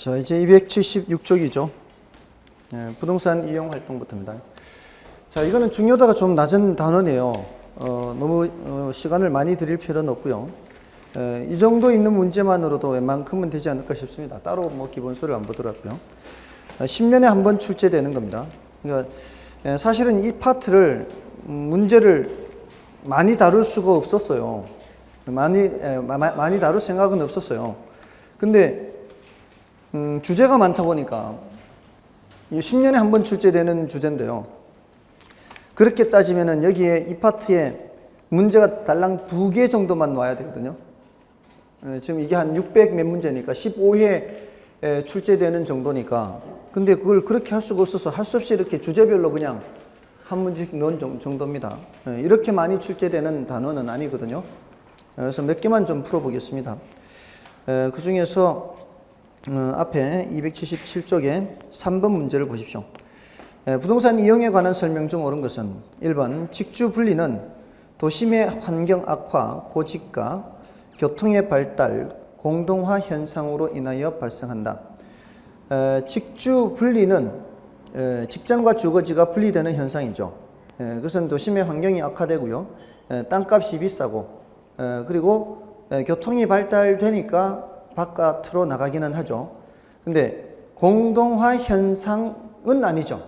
자, 이제 276쪽이죠. 부동산 이용 활동부터입니다. 자, 이거는 중요도가 좀 낮은 단원이에요. 너무 시간을 많이 드릴 필요는 없고요. 이 정도 있는 문제만으로도 웬만큼은 되지 않을까 싶습니다. 따로 뭐 기본수를 안 보더라고요. 10년에 한 번 출제되는 겁니다. 그러니까 사실은 이 파트를 문제를 많이 다룰 수가 없었어요. 많이 다룰 생각은 없었어요. 근데 주제가 많다 보니까 10년에 한 번 출제되는 주제인데요. 그렇게 따지면은 여기에 이 파트에 문제가 달랑 2개 정도만 와야 되거든요. 지금 이게 한 600 몇 문제니까 15회 출제되는 정도니까. 근데 그걸 그렇게 할 수가 없어서 할 수 없이 이렇게 주제별로 그냥 한 문제씩 넣은 정도입니다. 이렇게 많이 출제되는 단어는 아니거든요. 그래서 몇 개만 좀 풀어보겠습니다. 그 중에서 앞에 277쪽에 3번 문제를 보십시오. 부동산 이용에 관한 설명 중 옳은 것은 1번 직주 분리는 도심의 환경 악화, 고집가, 교통의 발달, 공동화 현상으로 인하여 발생한다. 직주 분리는 직장과 주거지가 분리되는 현상이죠. 그것은 도심의 환경이 악화되고요. 땅값이 비싸고 그리고 교통이 발달되니까 바깥으로 나가기는 하죠. 근데 공동화 현상은 아니죠.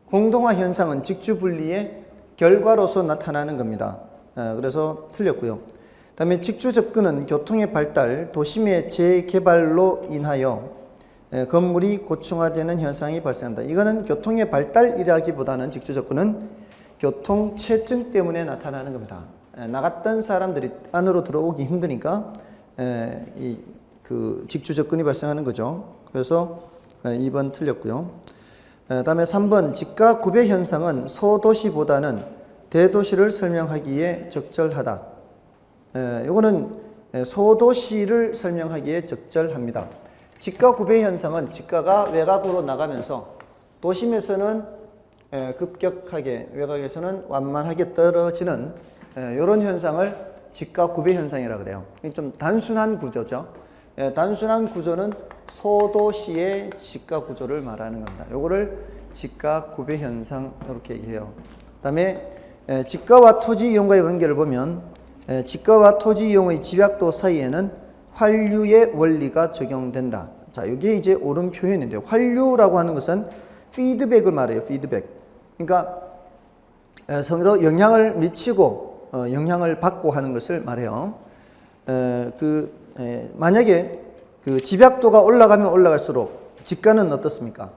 공동화 현상은 직주 분리의 결과로서 나타나는 겁니다. 그래서 틀렸고요. 그다음에 직주 접근은 교통의 발달, 도심의 재개발로 인하여 건물이 고층화되는 현상이 발생한다. 이거는 교통의 발달이라기보다는 직주 접근은 교통체증 때문에 나타나는 겁니다. 나갔던 사람들이 안으로 들어오기 힘드니까 그 직주 접근이 발생하는 거죠. 그래서 2번 틀렸고요. 다음에 3번 지가 구배 현상은 소도시보다는 대도시를 설명하기에 적절하다. 이거는 소도시를 설명하기에 적절합니다. 지가 구배 현상은 지가가 외곽으로 나가면서 도심에서는 급격하게 외곽에서는 완만하게 떨어지는 이런 현상을 지가 구배 현상이라고 그래요. 좀 단순한 구조죠. 단순한 구조는 소도시의 지가 구조를 말하는 겁니다. 요거를 지가 구배 현상 이렇게 얘기해요. 그다음에 지가와 토지 이용과의 관계를 보면 지가와 토지 이용의 집약도 사이에는 환류의 원리가 적용된다. 자, 이게 이제 옳은 표현인데요. 환류라고 하는 것은 피드백을 말해요. 피드백. 그러니까 서로 영향을 미치고 영향을 받고 하는 것을 말해요. 만약에 그 집약도가 올라가면 올라갈수록 지가는 어떻습니까?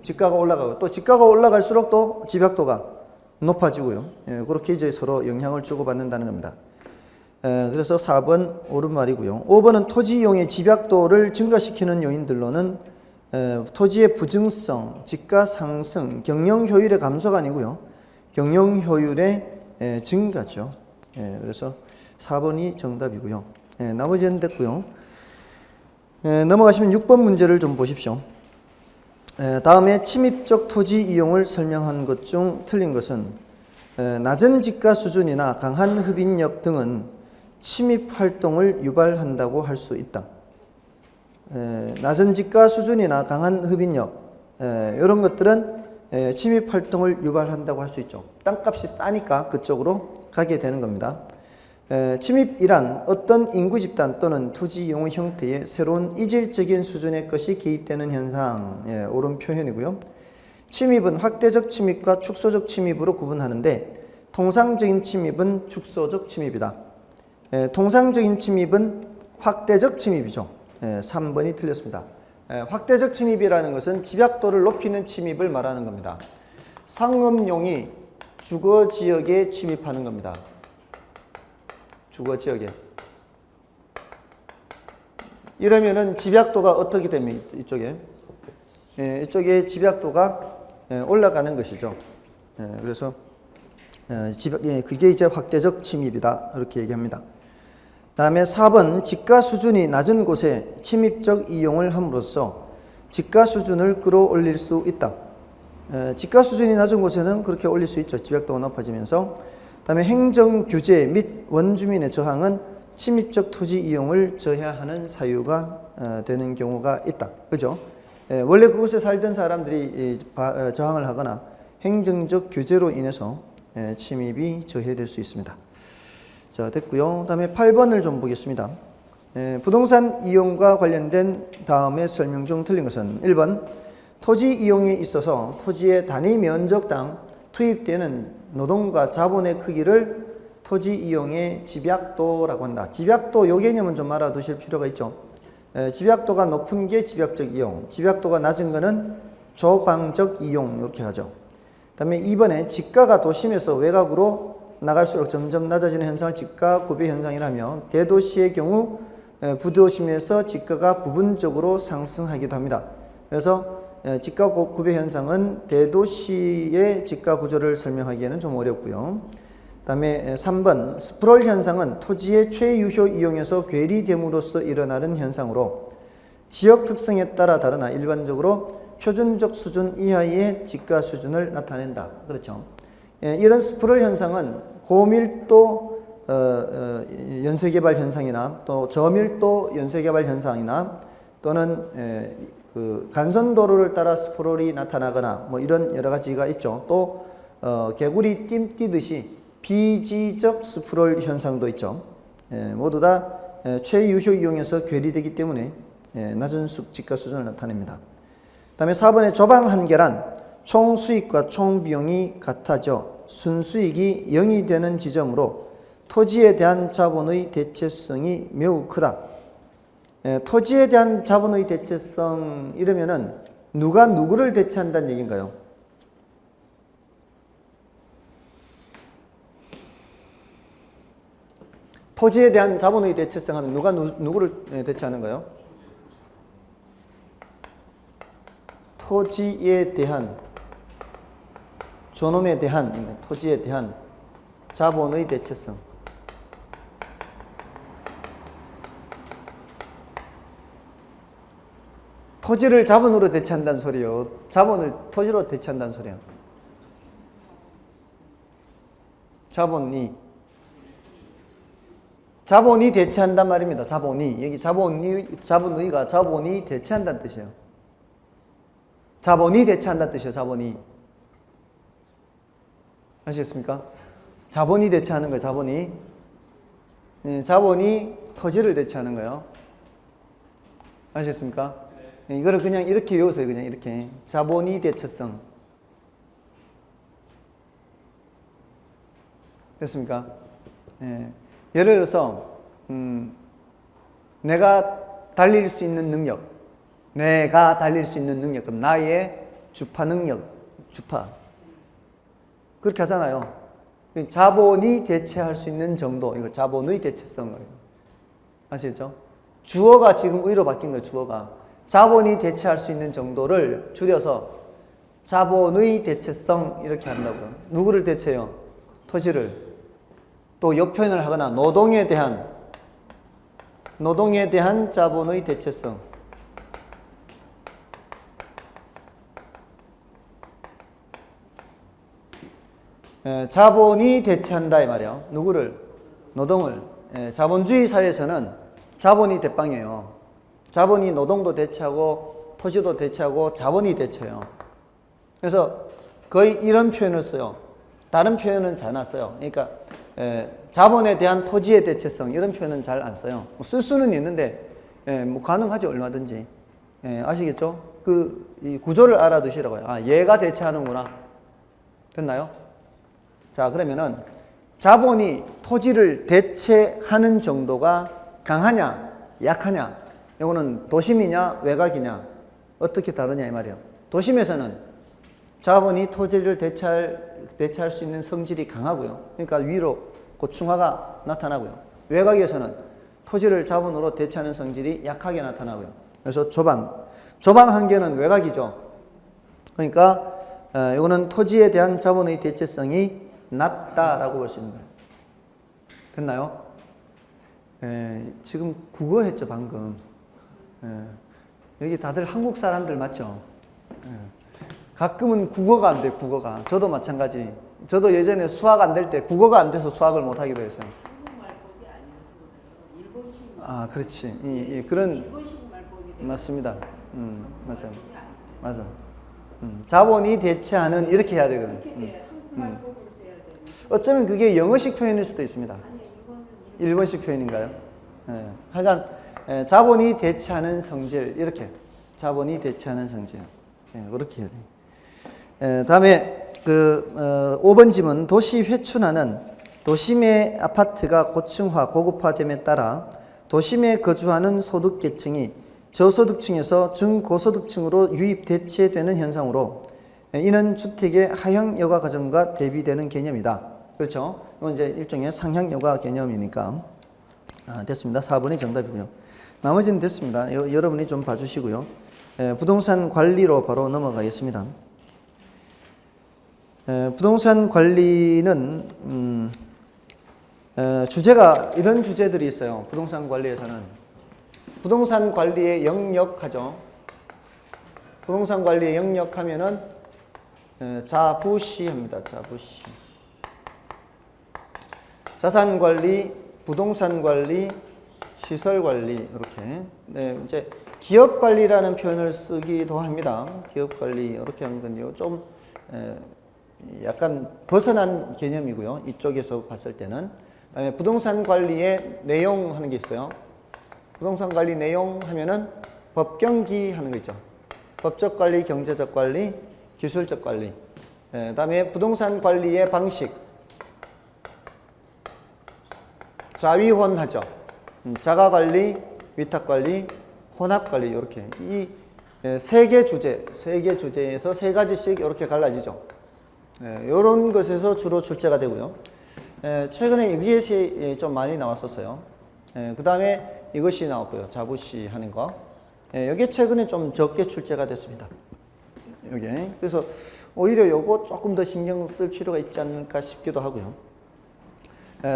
지가가 올라가고 또 지가가 올라갈수록 또 집약도가 높아지고요. 그렇게 이제 서로 영향을 주고받는다는 겁니다. 그래서 4번 옳은 말이고요. 5번은 토지 이용의 집약도를 증가시키는 요인들로는 토지의 부증성, 지가 상승, 경영 효율의 감소가 아니고요. 경영 효율의 증가죠. 그래서 4번이 정답이고요. 나머지는 됐고요. 넘어가시면 6번 문제를 좀 보십시오. 다음에 침입적 토지 이용을 설명한 것 중 틀린 것은 낮은 지가 수준이나 강한 흡인력 등은 침입 활동을 유발한다고 할 수 있다. 낮은 지가 수준이나 강한 흡인력 이런 것들은 침입 활동을 유발한다고 할 수 있죠. 땅값이 싸니까 그쪽으로 가게 되는 겁니다. 침입이란 어떤 인구 집단 또는 토지 이용의 형태의 새로운 이질적인 수준의 것이 개입되는 현상, 옳은 표현이고요. 침입은 확대적 침입과 축소적 침입으로 구분하는데 통상적인 침입은 축소적 침입이다. 통상적인 침입은 확대적 침입이죠. 3번이 틀렸습니다. 확대적 침입이라는 것은 집약도를 높이는 침입을 말하는 겁니다. 상업용이 주거지역에 침입하는 겁니다. 주거지역에. 이러면은 집약도가 어떻게 되면 이쪽에? 이쪽에 집약도가 올라가는 것이죠. 그래서 그게 이제 확대적 침입이다. 이렇게 얘기합니다. 다음에 4번 지가 수준이 낮은 곳에 침입적 이용을 함으로써 지가 수준을 끌어올릴 수 있다. 지가 수준이 낮은 곳에는 그렇게 올릴 수 있죠. 집약도가 높아지면서. 다음에 행정 규제 및 원주민의 저항은 침입적 토지 이용을 저해하는 사유가 되는 경우가 있다. 그죠? 원래 그곳에 살던 사람들이 저항을 하거나 행정적 규제로 인해서 침입이 저해될 수 있습니다. 자, 됐고요. 다음에 8번을 좀 보겠습니다. 부동산 이용과 관련된 다음에 설명 중 틀린 것은 1번 토지 이용에 있어서 토지의 단위 면적당 투입되는 노동과 자본의 크기를 토지 이용의 집약도라고 한다. 집약도 요 개념은 좀 알아두실 필요가 있죠. 집약도가 높은 게 집약적 이용, 집약도가 낮은 거는 조방적 이용 이렇게 하죠. 그다음에 2번에 지가가 도심에서 외곽으로 나갈수록 점점 낮아지는 현상을 지가 구배 현상이라며 대도시의 경우 부도심에서 지가가 부분적으로 상승하기도 합니다. 그래서 지가 구배 현상은 대도시의 지가 구조를 설명하기에는 좀 어렵고요. 다음에 3번 스프롤 현상은 토지의 최유효 이용에서 괴리됨으로써 일어나는 현상으로 지역 특성에 따라 다르나 일반적으로 표준적 수준 이하의 지가 수준을 나타낸다. 그렇죠. 이런 스프롤 현상은 고밀도 연쇄개발 현상이나 또 저밀도 연쇄개발 현상이나 또는 그 간선도로를 따라 스프롤이 나타나거나 뭐 이런 여러 가지가 있죠. 또 개구리 띠 뛰듯이 비지적 스프롤 현상도 있죠. 모두 다 최유효 이용에서 괴리되기 때문에 낮은 지가 수준을 나타냅니다. 다음에 4번에 조방 한계란 총 수익과 총 비용이 같아져 순수익이 0이 되는 지점으로 토지에 대한 자본의 대체성이 매우 크다. 토지에 대한 자본의 대체성 이러면은 누가 누구를 대체한다는 얘기인가요? 토지에 대한 자본의 대체성 하면 누가 누구를 대체하는 거예요? 토지에 대한 존엄에 대한 토지에 대한 자본의 대체성. 토지를 자본으로 대체한다는 소리요. 자본을 토지로 대체한다는 소리야. 자본이 대체한단 말입니다. 자본이. 여기 자본의가 자본이 대체한다는 뜻이에요. 자본이 대체한다는 뜻이에요. 자본이. 아시겠습니까? 자본이 대체하는 거예요. 자본이. 네, 자본이 토지를 대체하는 거예요. 아시겠습니까? 네, 이거를 그냥 이렇게 외우세요. 그냥 이렇게. 자본이 대체성. 됐습니까? 네. 예를 들어서 내가 달릴 수 있는 능력, 그럼 나의 주파 능력, 주파 그렇게 하잖아요. 자본이 대체할 수 있는 정도, 이걸 자본의 대체성을 아시겠죠? 주어가 지금 의로 바뀐 거예요. 주어가 자본이 대체할 수 있는 정도를 줄여서 자본의 대체성 이렇게 한다고요. 누구를 대체해요? 토지를. 또 역표현을 하거나 노동에 대한 자본의 대체성. 자본이 대체한다 이 말이에요. 누구를? 노동을. 자본주의 사회에서는 자본이 대빵이에요. 자본이 노동도 대체하고 토지도 대체하고 자본이 대체해요. 그래서 거의 이런 표현을 써요. 다른 표현은 잘 안 써요. 그러니까 자본에 대한 토지의 대체성 이런 표현은 잘 안 써요. 쓸 수는 있는데 뭐 가능하죠. 얼마든지. 아시겠죠? 이 구조를 알아두시라고요. 아, 얘가 대체하는구나. 됐나요? 자, 그러면은 자본이 토지를 대체하는 정도가 강하냐 약하냐 이거는 도심이냐 외곽이냐 어떻게 다르냐 이 말이에요. 도심에서는 자본이 토지를 대체할 수 있는 성질이 강하고요. 그러니까 위로 고층화가 나타나고요. 외곽에서는 토지를 자본으로 대체하는 성질이 약하게 나타나고요. 그래서 조방 한계는 외곽이죠. 그러니까 이거는 토지에 대한 자본의 대체성이 낮다라고 볼 수 있는 거예요. 됐나요? 지금 국어 했죠 방금. 여기 다들 한국 사람들 맞죠? 가끔은 국어가 안 돼요. 국어가. 저도 마찬가지. 저도 예전에 수학 안 될 때 국어가 안 돼서 수학을 못 하기도 했어요. 한국말법이 아니어서 그래요. 일본식. 아, 그렇지. 그런. 일본식 말법이 맞습니다. 맞아요. 맞아. 자본이 대체하는 이렇게 해야 되거든요. 어쩌면 그게 영어식 표현일 수도 있습니다. 일본식 표현인가요? 예. 하여간 자본이 대체하는 성질 이렇게 자본이 대체하는 성질 그렇게 해야 돼요. 다음에 5번 지문 도시 회춘하는 도심의 아파트가 고층화 고급화됨에 따라 도심에 거주하는 소득계층이 저소득층에서 중고소득층으로 유입 대체되는 현상으로 이는 주택의 하향 여가 과정과 대비되는 개념이다. 그렇죠? 이건 이제 일종의 상향 여가 개념이니까 됐습니다. 4번이 정답이고요. 나머지는 됐습니다. 여러분이 좀 봐주시고요. 부동산 관리로 바로 넘어가겠습니다. 부동산 관리는 주제가 이런 주제들이 있어요. 부동산 관리에서는 부동산 관리의 영역하죠. 부동산 관리의 영역하면은 자부시합니다. 자부시. 자산 관리, 부동산 관리, 시설 관리 이렇게. 네, 이제 기업 관리라는 표현을 쓰기도 합니다. 기업 관리 이렇게 하는 건요. 좀 약간 벗어난 개념이고요. 이쪽에서 봤을 때는. 그다음에 부동산 관리의 내용 하는 게 있어요. 부동산 관리 내용 하면은 법경기 하는 거 있죠. 법적 관리, 경제적 관리, 기술적 관리. 그다음에 부동산 관리의 방식. 자위혼하죠. 자가 관리, 위탁 관리, 혼합 관리 이렇게 이 세 개 주제에서 세 가지씩 이렇게 갈라지죠. 이런 것에서 주로 출제가 되고요. 최근에 이것이 좀 많이 나왔었어요. 그 다음에 이것이 나왔고요. 자부시 하는 거. 여기 최근에 좀 적게 출제가 됐습니다. 여기. 그래서 오히려 요거 조금 더 신경 쓸 필요가 있지 않을까 싶기도 하고요.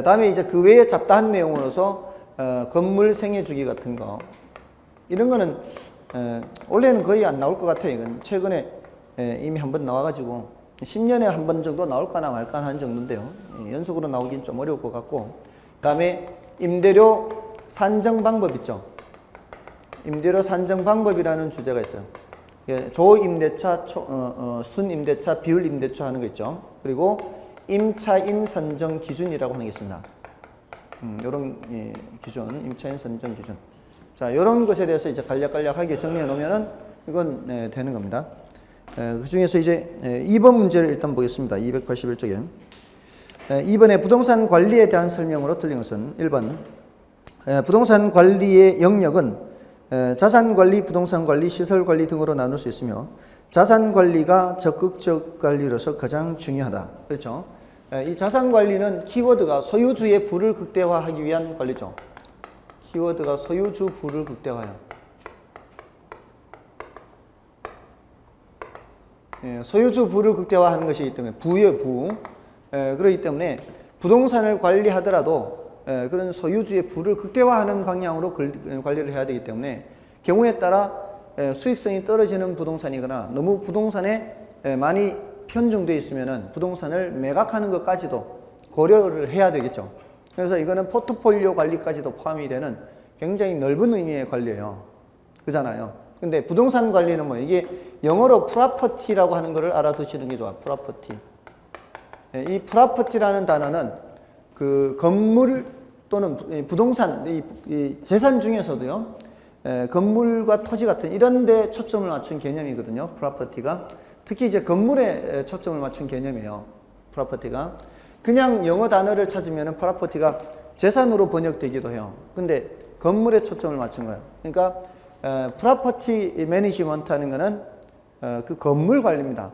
다음에 이제 그 외에 잡다한 내용으로서 건물 생애주기 같은 거. 이런 거는 원래는 거의 안 나올 것 같아요. 이건 최근에 이미 한번 나와가지고 10년에 한 번 정도 나올까나 말까 하는 정도인데요. 연속으로 나오긴 좀 어려울 것 같고. 그 다음에 임대료 산정 방법 있죠. 임대료 산정 방법이라는 주제가 있어요. 조임대차, 순임대차, 비율임대차 하는 거 있죠. 그리고 임차인 선정 기준이라고 하는 게 있습니다. 이런 기준, 임차인 선정 기준. 자, 이런 것에 대해서 이제 간략간략하게 정리해 놓으면은 이건 되는 겁니다. 그 중에서 이제 2번 문제를 일단 보겠습니다. 281쪽에. 2번에 부동산 관리에 대한 설명으로 틀린 것은 1번. 부동산 관리의 영역은 자산관리, 부동산관리, 시설관리 등으로 나눌 수 있으며 자산관리가 적극적 관리로서 가장 중요하다. 그렇죠? 이 자산관리는 키워드가 소유주의 부를 극대화하기 위한 관리죠. 키워드가 소유주 부를 극대화해요. 소유주 부를 극대화하는 것이기 때문에 부의 부. 그렇기 때문에 부동산을 관리하더라도 그런 소유주의 부를 극대화하는 방향으로 관리를 해야 되기 때문에 경우에 따라 수익성이 떨어지는 부동산이거나 너무 부동산에 많이 편중되어 있으면은 부동산을 매각하는 것까지도 고려를 해야 되겠죠. 그래서 이거는 포트폴리오 관리까지도 포함이 되는 굉장히 넓은 의미의 관리예요. 그잖아요. 근데 부동산 관리는 뭐 이게 영어로 프로퍼티라고 하는 것을 알아두시는 게 좋아요. 프로퍼티. 이 프로퍼티라는 단어는 그 건물 또는 부동산, 이 재산 중에서도요, 건물과 토지 같은 이런 데 초점을 맞춘 개념이거든요. 프로퍼티가. 특히 이제 건물에 초점을 맞춘 개념이에요. 프로퍼티가. 그냥 영어 단어를 찾으면 프로퍼티가 재산으로 번역되기도 해요. 근데 건물에 초점을 맞춘 거예요. 그러니까 프로퍼티 매니지먼트 하는 거는 그 건물 관리입니다.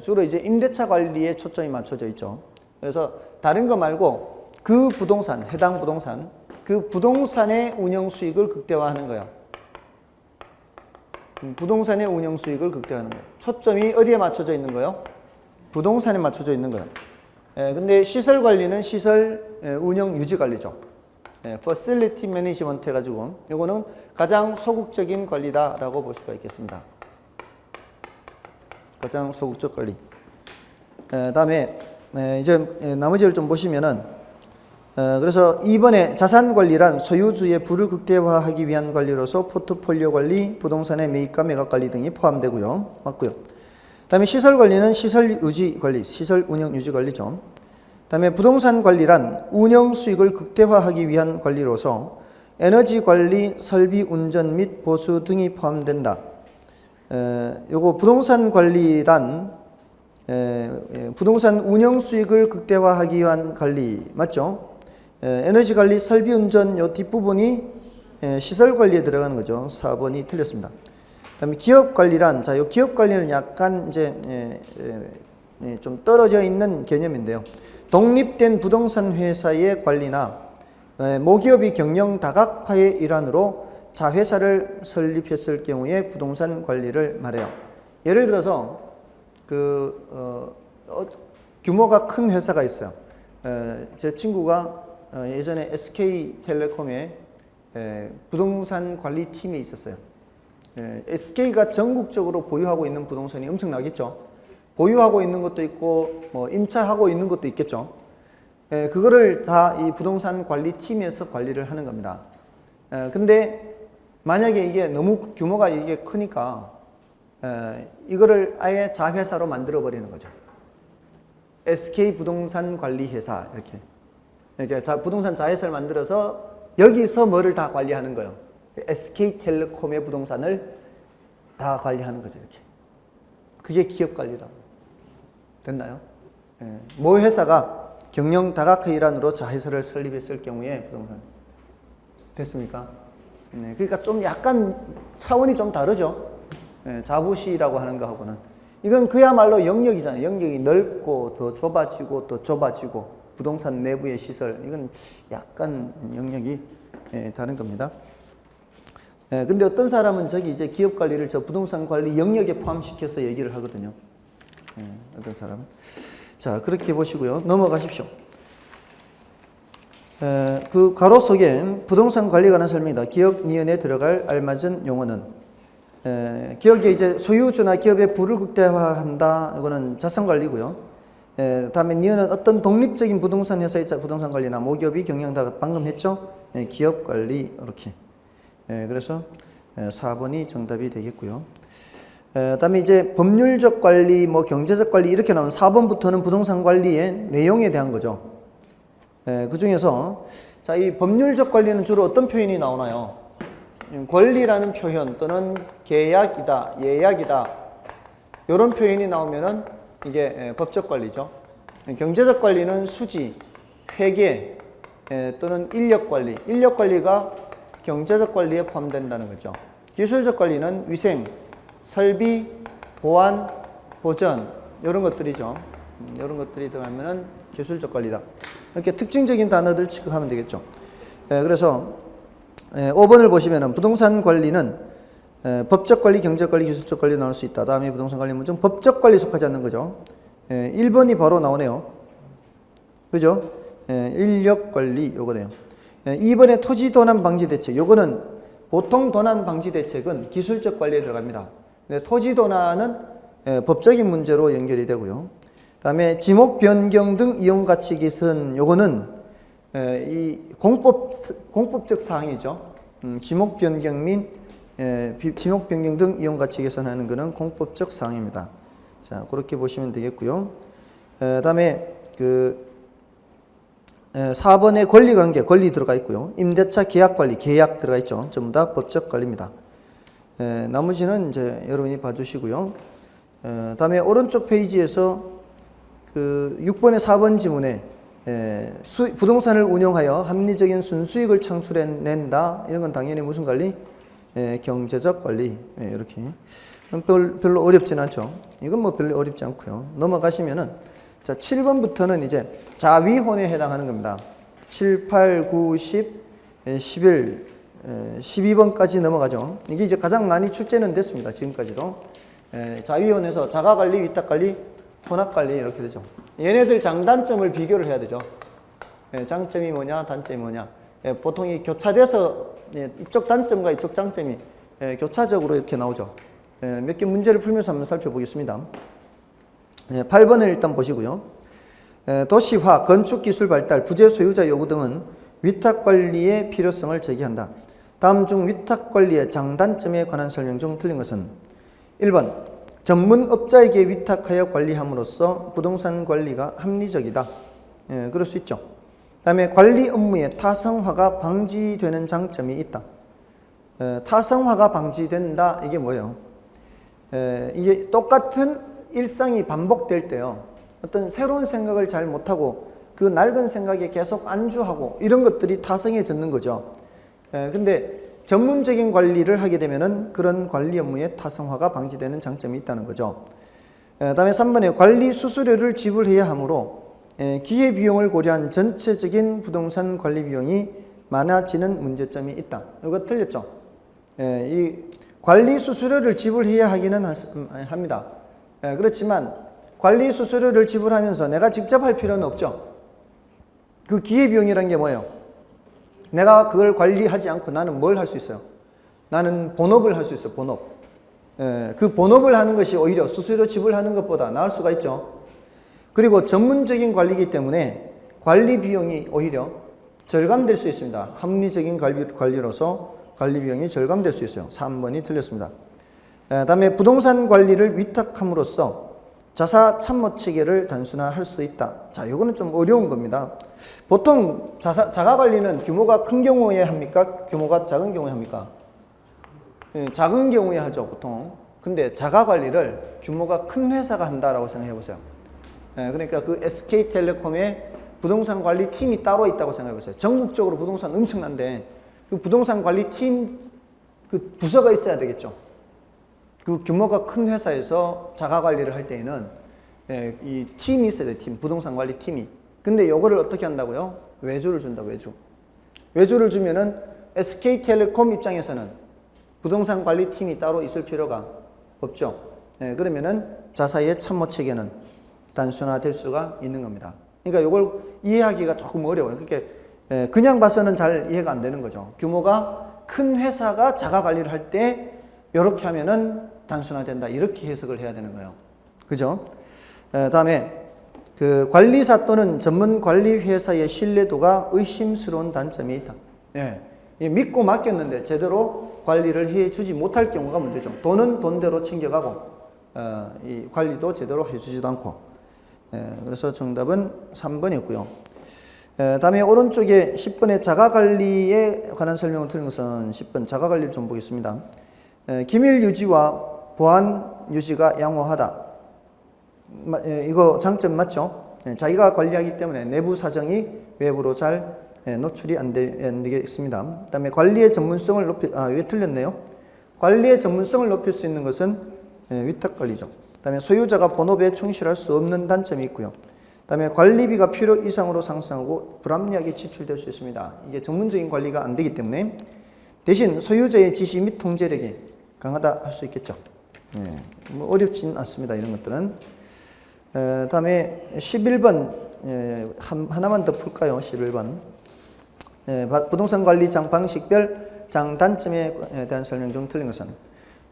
주로 이제 임대차 관리에 초점이 맞춰져 있죠. 그래서 다른 거 말고 그 부동산, 해당 부동산, 그 부동산의 운영 수익을 극대화하는 거예요. 부동산의 운영 수익을 극대화하는 거예요. 초점이 어디에 맞춰져 있는 거예요? 부동산에 맞춰져 있는 거예요. 근데 시설 관리는 시설 운영 유지 관리죠. facility management 해가지고 이거는 가장 소극적인 관리다라고 볼 수가 있겠습니다. 가장 소극적 관리. 다음에 이제 나머지를 좀 보시면은 그래서 2번에 자산관리란 소유주의 부를 극대화하기 위한 관리로서 포트폴리오 관리, 부동산의 매입과 매각 관리 등이 포함되고요. 맞고요. 그 다음에 시설관리는 시설 유지 관리, 시설 운영 유지 관리죠. 그 다음에 부동산 관리란 운영 수익을 극대화하기 위한 관리로서 에너지 관리, 설비 운전 및 보수 등이 포함된다. 요거 부동산 관리란 부동산 운영 수익을 극대화하기 위한 관리 맞죠? 에너지 관리, 설비 운전 요 뒷부분이 시설 관리에 들어가는 거죠. 4번이 틀렸습니다. 그다음에 기업 관리란 요 기업 관리는 약간 이제 좀 떨어져 있는 개념인데요. 독립된 부동산 회사의 관리나 모기업이 경영 다각화의 일환으로 자회사를 설립했을 경우에 부동산 관리를 말해요. 예를 들어서 규모가 큰 회사가 있어요. 제 친구가 예전에 SK텔레콤에 부동산 관리팀이 있었어요. SK가 전국적으로 보유하고 있는 부동산이 엄청나겠죠. 보유하고 있는 것도 있고 뭐 임차하고 있는 것도 있겠죠. 그거를 다 이 부동산 관리팀에서 관리를 하는 겁니다. 근데 만약에 이게 너무 규모가 이게 크니까 이거를 아예 자회사로 만들어 버리는 거죠. SK 부동산 관리회사 이렇게 부동산 자회사를 만들어서 여기서 뭐를 다 관리하는 거예요. SK텔레콤의 부동산을 다 관리하는 거죠. 이렇게. 그게 기업 관리라고. 됐나요? 모 회사가 경영 다각화 일환으로 자회사를 설립했을 경우에 부동산. 됐습니까? 그러니까 좀 약간 차원이 좀 다르죠. 자부시라고 하는 거하고는. 이건 그야말로 영역이잖아요. 영역이 넓고 더 좁아지고 또 좁아지고 부동산 내부의 시설. 이건 약간 영역이 다른 겁니다. 근데 어떤 사람은 저기 이제 기업 관리를 저 부동산 관리 영역에 포함시켜서 얘기를 하거든요. 어떤 사람은. 자, 그렇게 보시고요. 넘어가십시오. 그 가로 속에 부동산 관리에 관한 설명이다. 기업 니은에 들어갈 알맞은 용어는 기업의 이제 소유주나 기업의 부를 극대화한다. 이거는 자산 관리고요. 다음에 니은은 어떤 독립적인 부동산 회사의 부동산 관리나 모기업이 경영다. 방금 했죠? 기업 관리 이렇게. 그래서 4번이 정답이 되겠고요. 그다음에 이제 법률적 관리, 뭐 경제적 관리 이렇게 나오는 4번부터는 부동산 관리의 내용에 대한 거죠. 그 중에서 자, 이 법률적 관리는 주로 어떤 표현이 나오나요? 권리라는 표현 또는 계약이다, 예약이다 이런 표현이 나오면은 이게 법적 관리죠. 경제적 관리는 수지, 회계 또는 인력 관리, 인력 관리가 경제적 관리에 포함된다는 거죠. 기술적 관리는 위생, 설비, 보안, 보전 이런 것들이죠. 이런 것들이 들어가면은 기술적 관리다. 이렇게 특징적인 단어들 취급하면 되겠죠. 그래서 5번을 보시면은 부동산 관리는 법적 관리, 경제적 관리, 기술적 관리 나올 수 있다. 다음에 부동산 관리 문제는 법적 관리 속하지 않는 거죠. 1번이 바로 나오네요. 그죠? 인력 관리 요거네요. 2번에 토지 도난 방지 대책. 요거는 보통 도난 방지 대책은 기술적 관리에 들어갑니다. 근데 토지 도난은 법적인 문제로 연결이 되고요. 다음에 지목 변경 등 이용 가치 개선 요거는 이 공법적 사항이죠. 지목 변경 및 지목 변경 등 이용 가치 개선하는 것은 공법적 사항입니다. 자, 그렇게 보시면 되겠고요. 다음에 4번에 권리 관계, 권리 들어가 있고요. 임대차 계약 관리, 계약 들어가 있죠. 전부 다 법적 관리입니다. 나머지는 이제 여러분이 봐주시고요. 다음에 오른쪽 페이지에서 6번의 4번 지문에 부동산을 운영하여 합리적인 순수익을 창출해낸다. 이런 건 당연히 무슨 관리? 경제적 관리. 이렇게. 별로 어렵진 않죠. 이건 뭐 별로 어렵지 않고요. 넘어가시면은 자, 7번부터는 이제 자위혼에 해당하는 겁니다. 7, 8, 9, 10, 11, 12번까지 넘어가죠. 이게 이제 가장 많이 출제는 됐습니다. 지금까지도. 자위혼에서 자가관리, 위탁관리, 혼합관리 이렇게 되죠. 얘네들 장단점을 비교를 해야 되죠. 장점이 뭐냐, 단점이 뭐냐. 보통 이 교차돼서 이쪽 단점과 이쪽 장점이 교차적으로 이렇게 나오죠. 몇 개 문제를 풀면서 한번 살펴보겠습니다. 8번을 일단 보시고요. 도시화, 건축기술 발달, 부재 소유자 요구 등은 위탁관리의 필요성을 제기한다. 다음 중 위탁관리의 장단점에 관한 설명 중 틀린 것은 1번 전문업자에게 위탁하여 관리함으로써 부동산 관리가 합리적이다. 그럴 수 있죠. 다음에 관리 업무의 타성화가 방지되는 장점이 있다. 타성화가 방지된다. 이게 뭐예요? 이게 똑같은 일상이 반복될 때요. 어떤 새로운 생각을 잘 못하고 그 낡은 생각에 계속 안주하고 이런 것들이 타성해졌는 거죠. 근데 전문적인 관리를 하게 되면은 그런 관리 업무의 타성화가 방지되는 장점이 있다는 거죠. 다음에 3번에 관리 수수료를 지불해야 하므로 기회비용을 고려한 전체적인 부동산 관리 비용이 많아지는 문제점이 있다. 이거 틀렸죠? 이 관리 수수료를 지불해야 하기는 합니다. 그렇지만 관리 수수료를 지불하면서 내가 직접 할 필요는 없죠. 그 기회비용이라는 게 뭐예요? 내가 그걸 관리하지 않고 나는 뭘 할 수 있어요? 나는 본업을 할 수 있어요. 본업. 그 본업을 하는 것이 오히려 수수료 지불하는 것보다 나을 수가 있죠. 그리고 전문적인 관리이기 때문에 관리 비용이 오히려 절감될 수 있습니다. 합리적인 관리로서 관리 비용이 절감될 수 있어요. 3번이 틀렸습니다. 다음에 부동산 관리를 위탁함으로써 자사 참모 체계를 단순화할 수 있다. 자, 이거는 좀 어려운 겁니다. 보통 자가 관리는 규모가 큰 경우에 합니까? 규모가 작은 경우에 합니까? 작은 경우에 하죠, 보통. 근데 자가 관리를 규모가 큰 회사가 한다라고 생각해 보세요. 그러니까 그 SK텔레콤에 부동산 관리 팀이 따로 있다고 생각해 보세요. 전국적으로 부동산 엄청난데 그 부동산 관리 팀 그 부서가 있어야 되겠죠. 그 규모가 큰 회사에서 자가 관리를 할 때에는 이 팀이 있어야 돼요. 팀, 부동산 관리 팀이. 근데 요거를 어떻게 한다고요? 외주를 준다, 외주. 외주를 주면은 SK텔레콤 입장에서는 부동산 관리 팀이 따로 있을 필요가 없죠. 그러면은 자사의 참모 체계는 단순화될 수가 있는 겁니다. 그러니까 요걸 이해하기가 조금 어려워요. 그러니까 그냥 봐서는 잘 이해가 안 되는 거죠. 규모가 큰 회사가 자가 관리를 할 때 이렇게 하면은 단순화된다. 이렇게 해석을 해야 되는 거예요. 그죠? 다음에 그 관리사 또는 전문 관리 회사의 신뢰도가 의심스러운 단점이 있다. 믿고 맡겼는데 제대로 관리를 해주지 못할 경우가 문제죠. 돈은 돈대로 챙겨가고 이 관리도 제대로 해주지도 않고. 그래서 정답은 3번이었고요. 다음에 오른쪽에 10번의 자가관리에 관한 설명을 드린 것은 10번 자가관리를 좀 보겠습니다. 기밀 유지와 보안 유지가 양호하다. 이거 장점 맞죠? 자기가 관리하기 때문에 내부 사정이 외부로 잘 노출이 안 되겠습니다. 그다음에 관리의 전문성을 왜 틀렸네요? 관리의 전문성을 높일 수 있는 것은 위탁관리죠. 그다음에 소유자가 본업에 충실할 수 없는 단점이 있고요. 그다음에 관리비가 필요 이상으로 상승하고 불합리하게 지출될 수 있습니다. 이게 전문적인 관리가 안 되기 때문에 대신 소유자의 지시 및 통제력이 강하다 할 수 있겠죠. 뭐 어렵진 않습니다. 이런 것들은. 다음에 11번 하나만 더 풀까요? 11번 부동산 관리 방식별 장단점에 대한 설명 중 틀린 것은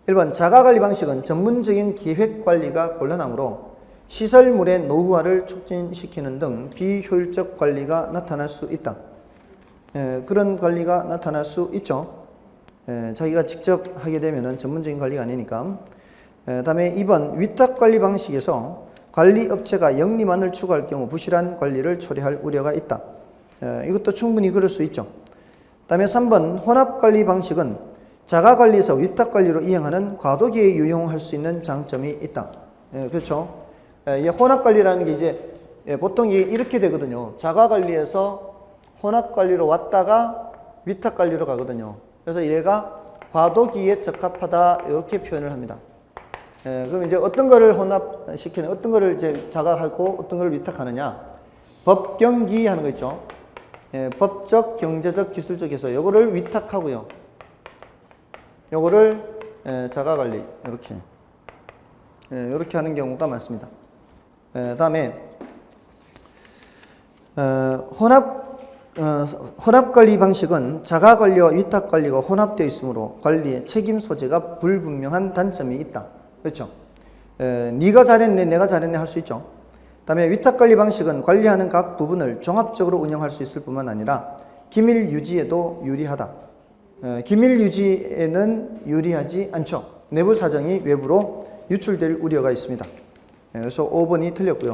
1번 자가관리 방식은 전문적인 기획관리가 곤란하므로 시설물의 노후화를 촉진시키는 등 비효율적 관리가 나타날 수 있다. 그런 관리가 나타날 수 있죠. 자기가 직접 하게 되면 전문적인 관리가 아니니까. 다음에 2번 위탁관리 방식에서 관리업체가 영리만을 추구할 경우 부실한 관리를 초래할 우려가 있다. 이것도 충분히 그럴 수 있죠. 다음에 3번 혼합관리 방식은 자가관리에서 위탁관리로 이행하는 과도기에 유용할 수 있는 장점이 있다. 그렇죠. 이 혼합관리라는 게 이제 보통 이렇게 되거든요. 자가관리에서 혼합관리로 왔다가 위탁관리로 가거든요. 그래서 얘가 과도기에 적합하다 이렇게 표현을 합니다. 그럼 이제 어떤 거를 혼합시키는, 어떤 거를 이제 자가하고 어떤 거를 위탁하느냐? 법경기 하는 거 있죠. 법적, 경제적, 기술적에서 요거를 위탁하고요. 요거를 자가관리 이렇게 하는 경우가 많습니다. 다음에 혼합관리 방식은 자가관리와 위탁관리가 혼합되어 있으므로 관리의 책임 소재가 불분명한 단점이 있다. 그렇죠? 네가 잘했네, 내가 잘했네 할 수 있죠. 다음에 위탁관리 방식은 관리하는 각 부분을 종합적으로 운영할 수 있을 뿐만 아니라 기밀 유지에도 유리하다. 기밀 유지에는 유리하지 않죠. 내부 사정이 외부로 유출될 우려가 있습니다. 그래서 5번이 틀렸고요.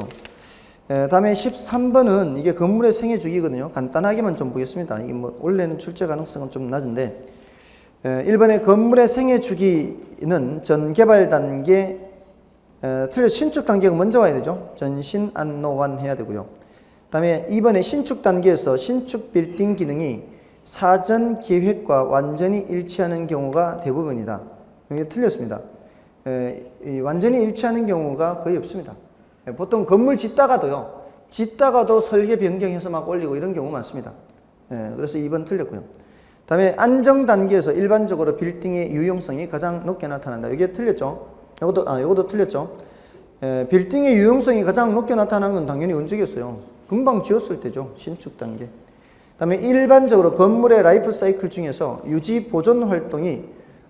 다음에 13번은 이게 건물의 생애 주기거든요. 간단하게만 좀 보겠습니다. 이게 뭐 원래는 출제 가능성은 좀 낮은데 1번의 건물의 생애 주기는 전 개발 단계 틀려 신축 단계가 먼저 와야 되죠. 전신 안노완 해야 되고요. 다음에 2번의 신축 단계에서 신축 빌딩 기능이 사전 계획과 완전히 일치하는 경우가 대부분이다. 이게 틀렸습니다. 완전히 일치하는 경우가 거의 없습니다. 보통 건물 짓다가도 설계 변경해서 막 올리고 이런 경우 많습니다. 그래서 2번 틀렸고요. 다음에 안정 단계에서 일반적으로 빌딩의 유용성이 가장 높게 나타난다. 이게 틀렸죠. 이것도 틀렸죠. 빌딩의 유용성이 가장 높게 나타나는 건 당연히 언제겠어요? 금방 지었을 때죠. 신축 단계. 다음에 일반적으로 건물의 라이프 사이클 중에서 유지 보존 활동이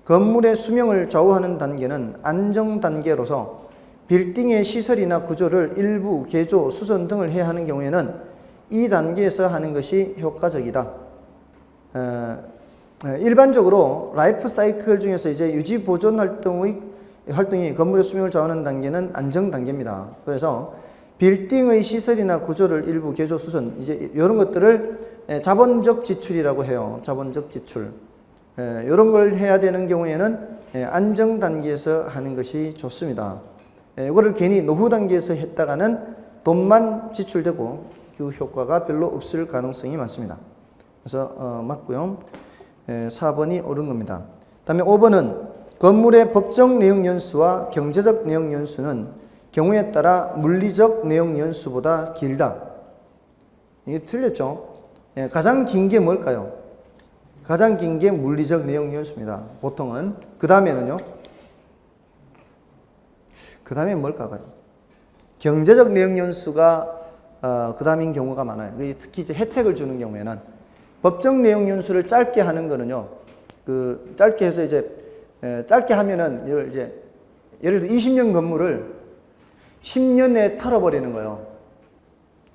건물의 수명을 좌우하는 단계는 안정 단계로서 빌딩의 시설이나 구조를 일부 개조, 수선 등을 해야 하는 경우에는 이 단계에서 하는 것이 효과적이다. 일반적으로 라이프 사이클 중에서 이제 유지 보존 활동이 건물의 수명을 좌우하는 단계는 안정 단계입니다. 그래서 빌딩의 시설이나 구조를 일부 개조, 수선 이제 이런 것들을 자본적 지출이라고 해요. 자본적 지출. 이런 걸 해야 되는 경우에는 안정 단계에서 하는 것이 좋습니다. 이거를 괜히 노후 단계에서 했다가는 돈만 지출되고 그 효과가 별로 없을 가능성이 많습니다. 그래서 맞고요. 4번이 옳은 겁니다. 다음에 5번은 건물의 법적 내용 연수와 경제적 내용 연수는 경우에 따라 물리적 내용 연수보다 길다. 이게 틀렸죠? 가장 긴 게 뭘까요? 가장 긴 게 물리적 내용 연수입니다. 보통은. 그 다음에는요? 그 다음에 뭘까요? 경제적 내용 연수가 그 다음인 경우가 많아요. 특히 이제 혜택을 주는 경우에는 법적 내용 연수를 짧게 하는 거는요. 짧게 해서 이제 짧게 하면은 예를 들어 20년 건물을 10년에 털어버리는 거예요.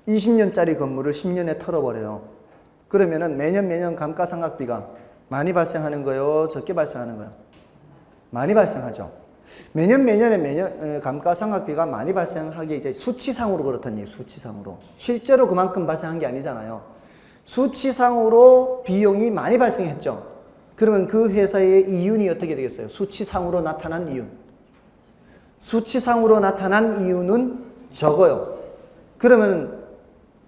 20년짜리 건물을 10년에 털어버려요. 그러면은 매년 감가상각비가 많이 발생하는 거예요? 적게 발생하는 거예요? 많이 발생하죠. 매년 감가상각비가 많이 발생하게 이제 수치상으로 그렇다는 얘기예요. 수치상으로. 실제로 그만큼 발생한 게 아니잖아요. 수치상으로 비용이 많이 발생했죠. 그러면 그 회사의 이윤이 어떻게 되겠어요? 수치상으로 나타난 이윤. 수치상으로 나타난 이윤은 적어요. 그러면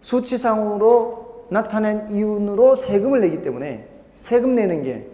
수치상으로 나타낸 이윤으로 세금을 내기 때문에 세금 내는 게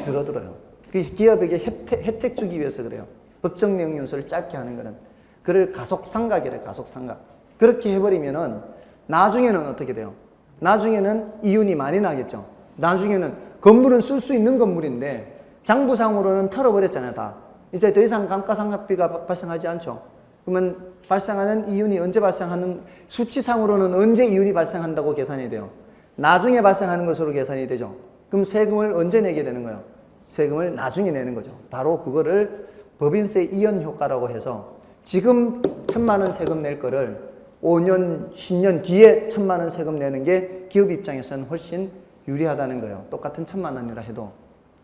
줄어들어요. 기업에게 혜택 주기 위해서 그래요. 법적 내용 연수를 짧게 하는 거는. 그걸 가속상각이래요. 가속상각. 그렇게 해버리면은 나중에는 어떻게 돼요? 나중에는 이윤이 많이 나겠죠. 나중에는 건물은 쓸 수 있는 건물인데 장부상으로는 털어버렸잖아요. 다. 이제 더 이상 감가상각비가 발생하지 않죠. 그러면 발생하는 이윤이 언제 발생하는, 수치상으로는 언제 이윤이 발생한다고 계산이 돼요? 나중에 발생하는 것으로 계산이 되죠. 그럼 세금을 언제 내게 되는 거예요? 세금을 나중에 내는 거죠. 바로 그거를 법인세 이연 효과라고 해서 지금 1,000만 원 세금 낼 거를 5년, 10년 뒤에 1,000만 원 세금 내는 게 기업 입장에서는 훨씬 유리하다는 거예요. 똑같은 1,000만 원이라 해도.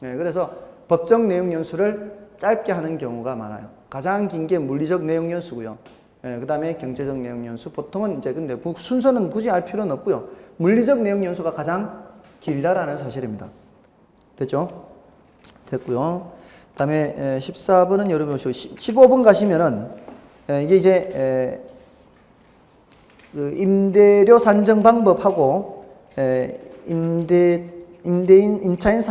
그래서 법적 내용 연수를 짧게 하는 경우가 많아요. 가장 긴 게 물리적 내용 연수고요. 그 다음에 경제적 내용 연수. 보통은 이제 근데 순서는 굳이 알 필요는 없고요. 물리적 내용 연수가 가장 길다라는 사실입니다. 됐죠? 됐고요. 그 다음에 14번은 여러분 보시고 15번 가시면은 이게 이제 그 임대료 산정 방법하고 임대인 임차인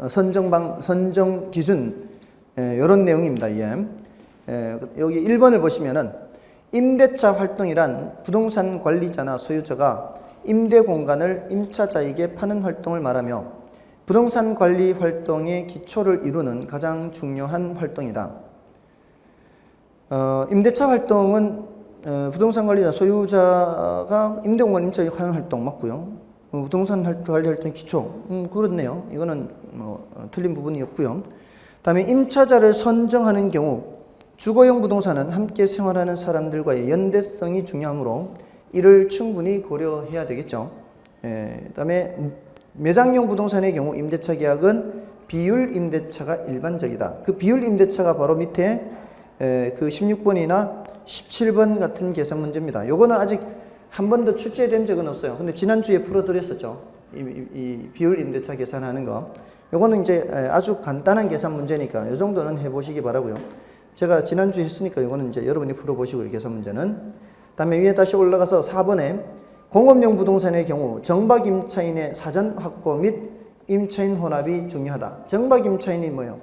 선정 기준 이런 내용입니다. 여기 1번을 보시면은 임대차 활동이란 부동산 관리자나 소유자가 임대 공간을 임차자에게 파는 활동을 말하며 부동산 관리 활동의 기초를 이루는 가장 중요한 활동이다. 임대차 활동은 부동산 관리자 소유자가 임대 공간 임차에 하는 활동 맞고요. 부동산 관리 활동의 기초. 그렇네요. 이거는 틀린 부분이 없고요. 다음에 임차자를 선정하는 경우 주거용 부동산은 함께 생활하는 사람들과의 연대성이 중요하므로 이를 충분히 고려해야 되겠죠. 그다음에 매장용 부동산의 경우 임대차 계약은 비율 임대차가 일반적이다. 그 비율 임대차가 바로 밑에 그 16번이나 17번 같은 계산 문제입니다. 요거는 아직 한 번도 출제된 적은 없어요. 근데 지난주에 풀어드렸었죠. 이 비율 임대차 계산하는 거. 요거는 이제 아주 간단한 계산 문제니까 요 정도는 해보시기 바라고요. 제가 지난주에 했으니까 요거는 이제 여러분이 풀어보시고 이 계산 문제는. 다음에 위에 다시 올라가서 4번에 공업용 부동산의 경우 정박 임차인의 사전 확보 및 임차인 혼합이 중요하다. 정박 임차인이 뭐예요?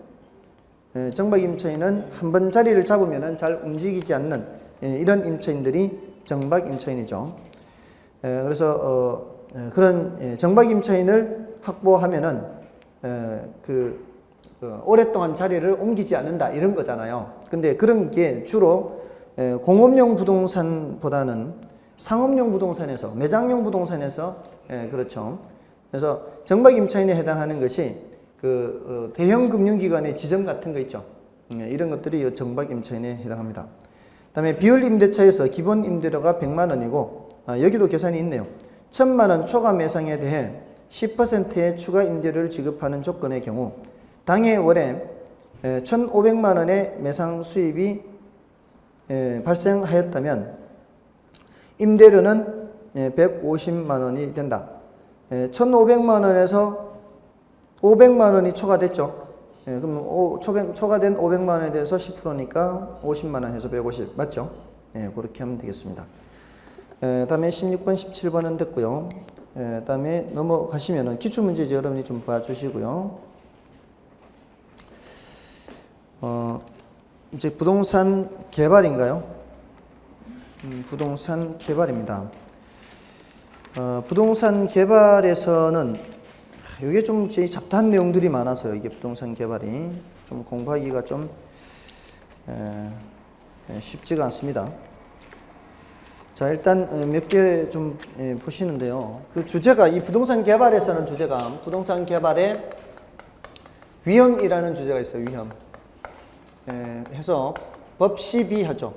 정박 임차인은 한번 자리를 잡으면 잘 움직이지 않는 이런 임차인들이 정박 임차인이죠. 그래서 그런 정박 임차인을 확보하면은 오랫동안 자리를 옮기지 않는다 이런 거잖아요. 근데 그런 게 주로 공업용 부동산보다는 상업용 부동산에서 매장용 부동산에서 그렇죠. 그래서 정박 임차인에 해당하는 것이 대형 금융기관의 지점 같은 거 있죠. 이런 것들이 정박 임차인에 해당합니다. 그다음에 비율 임대차에서 기본 임대료가 100만 원이고 여기도 계산이 있네요. 1000만 원 초과 매상에 대해 10%의 추가 임대료를 지급하는 조건의 경우 당해 월에 1,500만 원의 매상 수입이 발생하였다면 임대료는 150만 원이 된다. 1,500만 원에서 500만 원이 초과됐죠. 그럼 초과된 500만 원에 대해서 10%니까 50만 원 해서 150 맞죠? 그렇게 하면 되겠습니다. 다음에 16번, 17번은 됐고요. 다음에 넘어가시면은 기출문제지 여러분이 좀 봐주시고요. 이제 부동산 개발인가요? 부동산 개발입니다. 부동산 개발에서는 이게 좀 잡다한 내용들이 많아서요. 이게 부동산 개발이 좀 공부하기가 좀 쉽지가 않습니다. 자, 일단 몇 개 좀 보시는데요. 그 주제가 이 부동산 개발에서는 주제가 부동산 개발의 위험이라는 주제가 있어요. 위험. 해서 법시비하죠.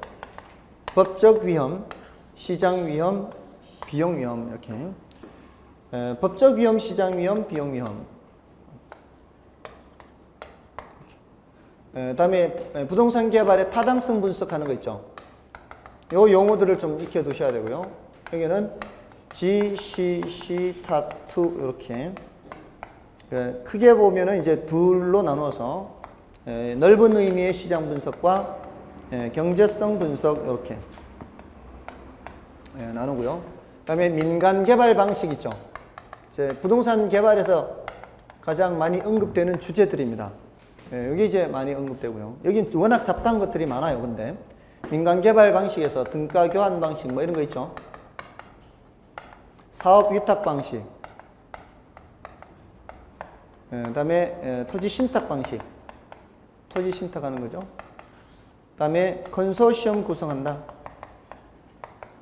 법적 위험, 시장 위험, 비용 위험 이렇게. 법적 위험, 시장 위험, 비용 위험. 다음에 부동산 개발의 타당성 분석하는 거 있죠. 요 용어들을 좀 익혀두셔야 되고요. 여기는 G, C, C, 타투 이렇게 크게 보면은 이제 둘로 나누어서 넓은 의미의 시장 분석과 경제성 분석 이렇게 나누고요. 그다음에 민간 개발 방식 있죠. 부동산 개발에서 가장 많이 언급되는 주제들입니다. 여기 이제 많이 언급되고요. 여기 워낙 잡다한 것들이 많아요. 근데 민간 개발 방식에서 등가 교환 방식 뭐 이런 거 있죠. 사업 위탁 방식. 그다음에 토지 신탁 방식. 토지 신탁하는 거죠. 그다음에 컨소시엄 구성한다.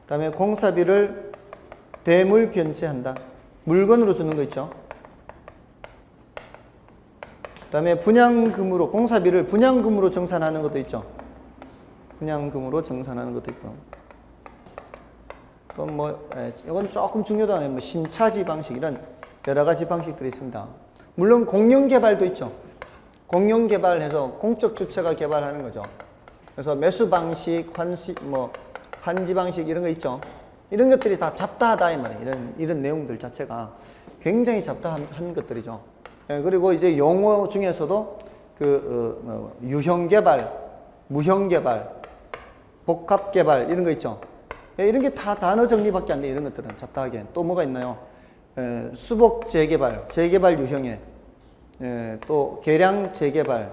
그다음에 공사비를 대물 변제한다. 물건으로 주는 거 있죠. 그다음에 분양금으로 공사비를 분양금으로 정산하는 것도 있죠. 분양금으로 정산하는 것도 있고. 또 이건 조금 중요하네요. 신차지 방식 이런 여러 가지 방식들이 있습니다. 물론 공영 개발도 있죠. 공영 개발해서 공적 주체가 개발하는 거죠. 그래서 매수 방식, 환지 방식 이런 거 있죠. 이런 것들이 다 잡다하다 이 말이에요. 이런 내용들 자체가 굉장히 잡다한 것들이죠. 그리고 이제 용어 중에서도 유형 개발, 무형 개발, 복합 개발 이런 거 있죠. 이런 게 다 단어 정리밖에 안 돼. 이런 것들은 잡다하게. 또 뭐가 있나요? 수복 재개발, 재개발 유형에 또 계량 재개발,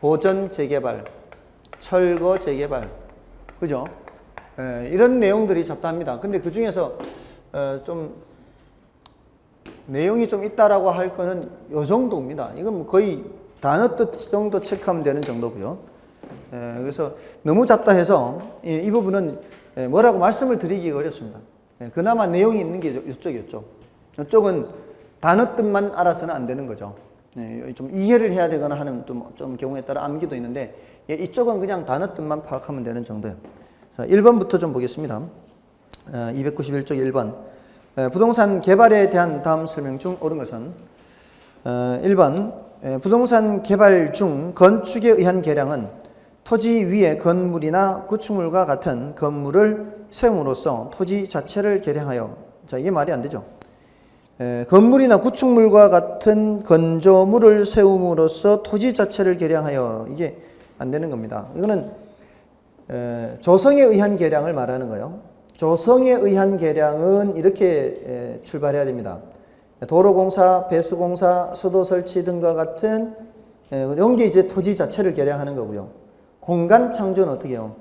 보전 재개발, 철거 재개발, 그죠? 이런 내용들이 잡다합니다. 근데 그 중에서 좀 내용이 좀 있다라고 할 거는 요 정도입니다. 이건 뭐 거의 단어 뜻 정도 체크하면 되는 정도고요. 그래서 너무 잡다해서 이 부분은 뭐라고 말씀을 드리기가 어렵습니다. 그나마 내용이 있는 게 이쪽이었죠. 이쪽은 단어 뜻만 알아서는 안 되는 거죠. 네, 좀 이해를 해야 되거나 하는 좀 경우에 따라 암기도 있는데 예, 이쪽은 그냥 단어 뜻만 파악하면 되는 정도예요. 자, 1번부터 좀 보겠습니다. 291쪽 1번. 부동산 개발에 대한 다음 설명 중 옳은 것은 1번. 부동산 개발 중 건축에 의한 계량은 토지 위에 건물이나 구축물과 같은 건물을 세움으로써 토지 자체를 계량하여, 자, 이게 말이 안 되죠. 건물이나 구축물과 같은 건조물을 세움으로써 토지 자체를 계량하여, 이게 안 되는 겁니다. 이거는 조성에 의한 계량을 말하는 거예요. 조성에 의한 계량은 이렇게 출발해야 됩니다. 도로공사, 배수공사, 수도 설치 등과 같은 이런 게 이제 토지 자체를 계량하는 거고요. 공간 창조는 어떻게 해요?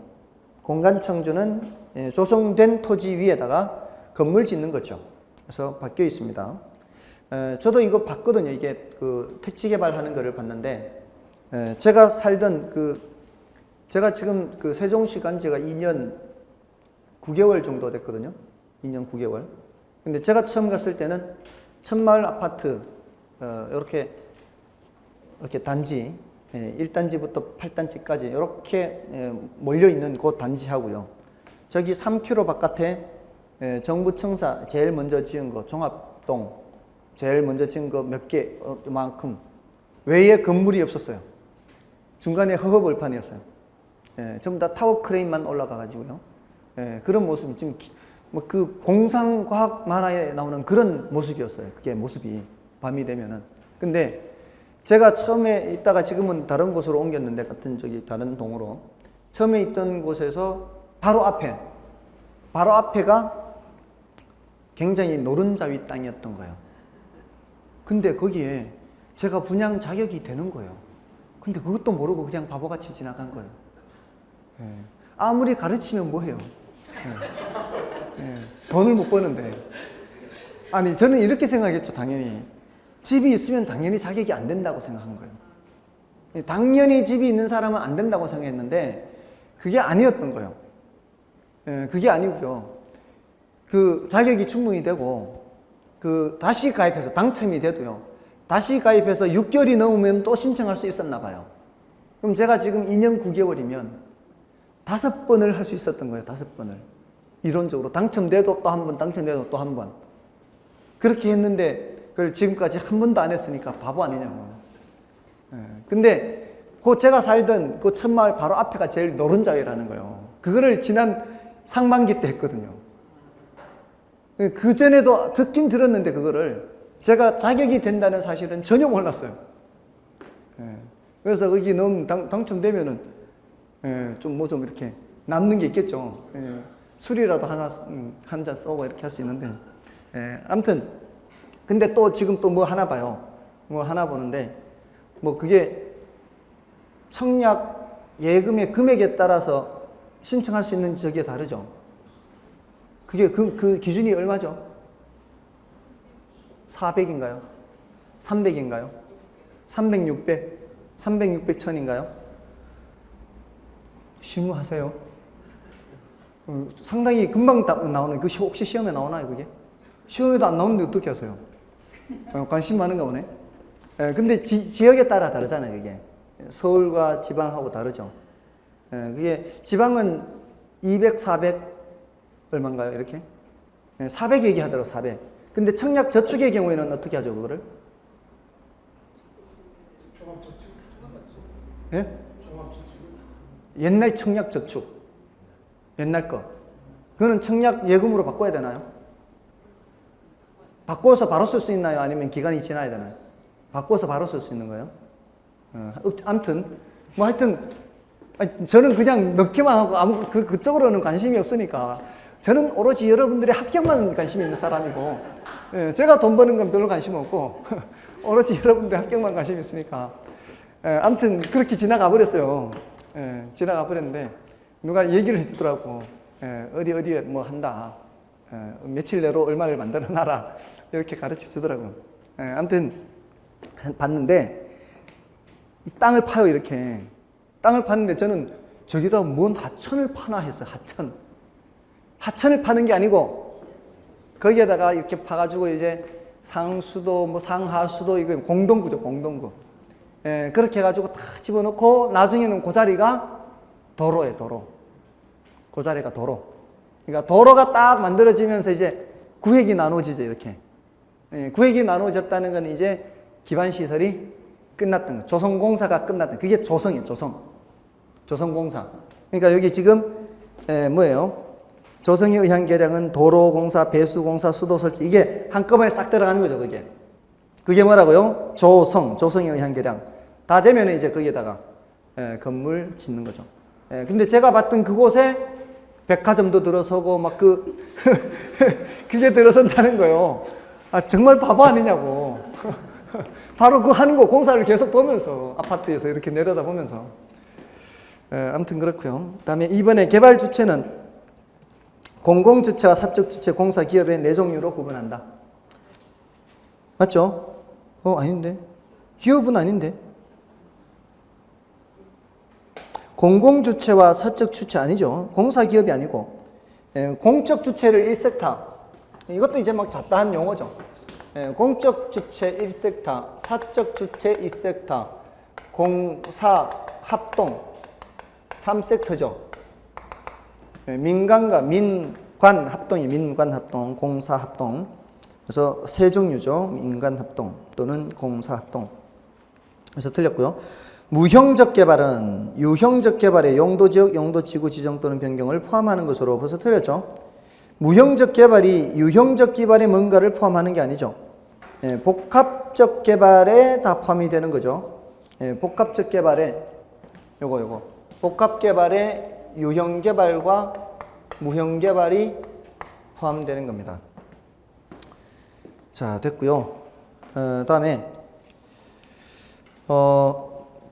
공간 창조는 조성된 토지 위에다가 건물 짓는 거죠. 그래서 바뀌어 있습니다. 저도 이거 봤거든요. 이게 그 택지 개발하는 거를 봤는데, 제가 살던 제가 지금 그 세종시 간 지가 2년 9개월 정도 됐거든요. 2년 9개월. 근데 제가 처음 갔을 때는 천마을 아파트, 이렇게 단지, 1단지부터 8단지까지 이렇게 몰려있는 그 단지하고요. 저기 3km 바깥에 정부 청사 제일 먼저 지은 거, 종합동 제일 먼저 지은 거 몇 개, 이만큼 외에 건물이 없었어요. 중간에 허허벌판이었어요. 전부 다 타워 크레인만 올라가가지고요. 그런 모습이 지금 뭐 그 공상과학 만화에 나오는 그런 모습이었어요. 그게 모습이 밤이 되면은. 근데 제가 처음에 있다가 지금은 다른 곳으로 옮겼는데, 같은 저기 다른 동으로, 처음에 있던 곳에서 바로 앞에가 굉장히 노른자위 땅이었던 거예요. 근데 거기에 제가 분양 자격이 되는 거예요. 근데 그것도 모르고 그냥 바보같이 지나간 거예요. 아무리 가르치면 뭐해요? 돈을 못 버는데. 아니, 저는 이렇게 생각했죠. 당연히 집이 있으면 당연히 자격이 안 된다고 생각한 거예요. 당연히 집이 있는 사람은 안 된다고 생각했는데 그게 아니었던 거예요. 그게 아니고요. 그 자격이 충분히 되고, 다시 가입해서 당첨이 돼도요, 다시 가입해서 6개월이 넘으면 또 신청할 수 있었나 봐요. 그럼 제가 지금 2년 9개월이면 5번을 할 수 있었던 거예요. 5번을. 이론적으로 당첨돼도 또 한 번, 당첨돼도 또 한 번. 그렇게 했는데 그걸 지금까지 한 번도 안 했으니까 바보 아니냐고. 근데 제가 살던 그 천마을 바로 앞에가 제일 노른자위라는 거예요. 그거를 지난 상반기 때 했거든요. 그 전에도 듣긴 들었는데 그거를 제가 자격이 된다는 사실은 전혀 몰랐어요. 그래서 거기 너무 당첨되면은 좀 이렇게 남는 게 있겠죠. 술이라도 한 잔 쏘고 이렇게 할 수 있는데. 아무튼 근데 또 지금 또 뭐 하나 봐요. 뭐 하나 보는데, 뭐 그게 청약 예금의 금액에 따라서 신청할 수 있는 저게 다르죠. 그게 그 기준이 얼마죠? 400인가요? 300인가요? 300, 600? 300, 600, 1000인가요? 심무하세요? 상당히 금방 나오는, 그 혹시 시험에 나오나요, 그게? 시험에도 안 나오는데 어떻게 하세요? 관심 많은가 보네. 근데 지역에 따라 다르잖아요, 이게. 서울과 지방하고 다르죠. 그게 지방은 200, 400 얼마인가요, 이렇게? 400 얘기하더라고, 400. 근데 청약 저축의 경우에는 어떻게 하죠, 그거를? 종합저축. 예? 종합저축. 옛날 청약 저축. 옛날 거. 그거는 청약 예금으로 바꿔야 되나요? 바꿔서 바로 쓸 수 있나요? 아니면 기간이 지나야 되나요? 바꿔서 바로 쓸 수 있는 거예요? 아무튼 뭐 하여튼 저는 그냥 넣기만 하고 그쪽으로는 관심이 없으니까, 저는 오로지 여러분들의 합격만 관심이 있는 사람이고, 제가 돈 버는 건 별로 관심 없고 오로지 여러분들의 합격만 관심이 있으니까, 아무튼 그렇게 지나가 버렸어요. 지나가 버렸는데 누가 얘기를 해주더라고. 어디에 뭐 한다. 며칠 내로 얼마를 만들어 놔라. 이렇게 가르쳐 주더라고요. 아무튼 봤는데 이 땅을 파요, 이렇게. 땅을 파는데 저는 저기다 뭔 하천을 파나 했어요. 하천을 파는 게 아니고 거기에다가 이렇게 파가지고 이제 상수도, 뭐 상하수도, 이거 공동구죠, 공동구. 예, 그렇게 해가지고 다 집어넣고 나중에는 그 자리가 도로예요, 도로. 그 자리가 도로. 그러니까 도로가 딱 만들어지면서 이제 구획이 나눠지죠, 이렇게. 예, 구획이 나눠졌다는 건 이제 기반시설이 끝났던 거. 조성공사가 끝났던 거. 그게 조성이에요, 조성. 조성공사. 그러니까 여기 지금 뭐예요? 조성에 의한 계량은 도로공사, 배수공사, 수도 설치. 이게 한꺼번에 싹 들어가는 거죠, 그게. 그게 뭐라고요? 조성에 의한 계량. 다 되면 이제 거기에다가 건물 짓는 거죠. 근데 제가 봤던 그곳에 백화점도 들어서고 막 그게 들어선다는 거예요. 아, 정말 바보 아니냐고. 바로 그 하는 거 공사를 계속 보면서 아파트에서 이렇게 내려다 보면서. 아무튼 그렇고요. 그다음에 이번에 개발 주체는 공공주체와 사적주체 공사 기업의 네 종류로 구분한다. 맞죠? 아닌데. 기업은 아닌데. 공공주체와 사적주체 아니죠. 공사기업이 아니고. 공적주체를 1섹터. 이것도 이제 막 잡다한 용어죠. 공적주체 1섹터, 사적주체 2섹터, 공사 합동 3섹터죠. 민간과 민관 합동이 민관 합동, 공사 합동. 그래서 세 종류죠. 민간 합동 또는 공사 합동. 그래서 틀렸고요. 무형적 개발은 유형적 개발의 용도지역, 용도지구 지정 또는 변경을 포함하는 것으로 벌써 틀렸죠. 무형적 개발이 유형적 개발에 뭔가를 포함하는 게 아니죠. 복합적 개발에 다 포함이 되는 거죠. 복합적 개발에 요거 복합 개발에 유형 개발과 무형 개발이 포함되는 겁니다. 자, 됐고요. 다음에